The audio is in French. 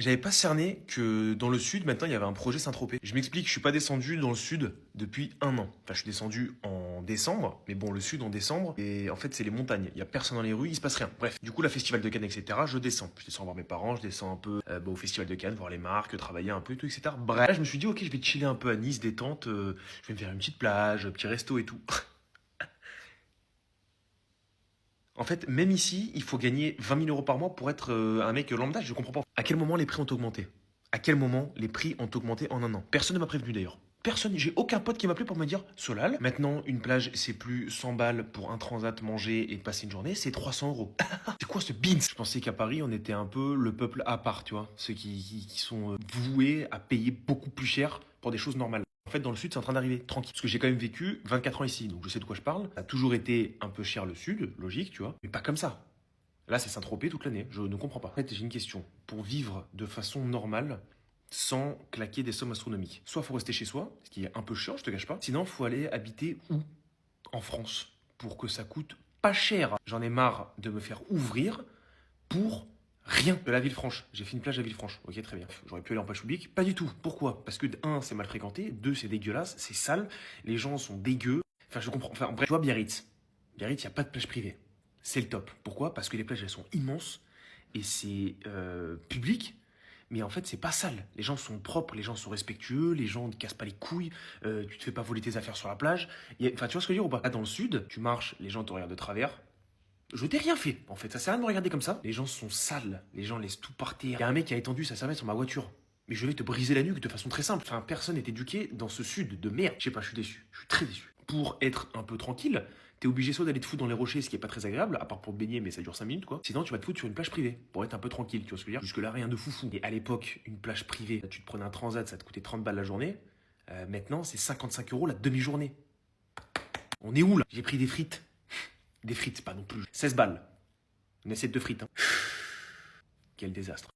J'avais pas cerné que dans le sud, maintenant, il y avait un projet Saint-Tropez. Je m'explique, je suis pas descendu dans le sud depuis un an. Enfin, je suis descendu en décembre, mais bon, le sud en décembre, et en fait, c'est les montagnes. Il y a personne dans les rues, il se passe rien. Bref, du coup, la festival de Cannes, etc., je descends. Je descends voir mes parents, je descends un peu au festival de Cannes, voir les marques, travailler un peu, tout, etc. Bref, là, je me suis dit, ok, je vais chiller un peu à Nice, détente, je vais me faire une petite plage, un petit resto et tout. En fait, même ici, il faut gagner 20 000 euros par mois pour être un mec lambda. Je comprends pas. À quel moment les prix ont augmenté? À quel moment les prix ont augmenté en un an? Personne ne m'a prévenu d'ailleurs. Personne, j'ai aucun pote qui m'a appelé pour me dire Solal, maintenant une plage c'est plus 100 balles pour un transat manger et passer une journée, c'est 300 euros. C'est quoi ce beans? Je pensais qu'à Paris on était un peu le peuple à part, tu vois, ceux qui sont voués à payer beaucoup plus cher pour des choses normales. En fait, dans le sud, c'est en train d'arriver, tranquille. Parce que j'ai quand même vécu 24 ans ici, donc je sais de quoi je parle. Ça a toujours été un peu cher le sud, logique, tu vois, mais pas comme ça. Là, c'est Saint-Tropez toute l'année, je ne comprends pas. En fait, j'ai une question. Pour vivre de façon normale, sans claquer des sommes astronomiques, soit faut rester chez soi, ce qui est un peu chiant, je te cache pas. Sinon, faut aller habiter où? En France, pour que ça coûte pas cher. J'en ai marre de me faire ouvrir pour rien de la Villefranche. J'ai fait une plage à Villefranche. Ok, très bien. J'aurais pu aller en plage publique. Pas du tout. Pourquoi? Parce que, un, c'est mal fréquenté. Deux, c'est dégueulasse. C'est sale. Les gens sont dégueux. Enfin, je comprends. Enfin, bref, tu vois, Biarritz. Biarritz, il n'y a pas de plage privée. C'est le top. Pourquoi? Parce que les plages, elles sont immenses. Et c'est public. Mais en fait, c'est pas sale. Les gens sont propres, les gens sont respectueux, les gens ne cassent pas les couilles, tu te fais pas voler tes affaires sur la plage. Enfin, tu vois ce que je veux dire ou pas? Là, dans le sud, tu marches, les gens te regardent de travers. Je t'ai rien fait, en fait. Ça sert à rien de me regarder comme ça. Les gens sont sales. Les gens laissent tout par terre. Il y a un mec qui a étendu sa serviette sur ma voiture. Mais je vais te briser la nuque de façon très simple. Enfin, personne n'est éduqué dans ce sud de merde. Je sais pas, je suis déçu. Je suis très déçu. Pour être un peu tranquille, t'es obligé soit d'aller te foutre dans les rochers, ce qui est pas très agréable, à part pour te baigner, mais ça dure 5 minutes quoi. Sinon, tu vas te foutre sur une plage privée pour être un peu tranquille, tu vois ce que je veux dire. Jusque-là, rien de foufou. Et à l'époque, une plage privée, tu te prenais un transat, ça te coûtait 30 balles la journée. Maintenant, c'est 55 euros la demi-journée. On est où là? J'ai pris des frites. Des frites, pas non plus. 16 balles. Une assiette de frites, hein. Quel désastre.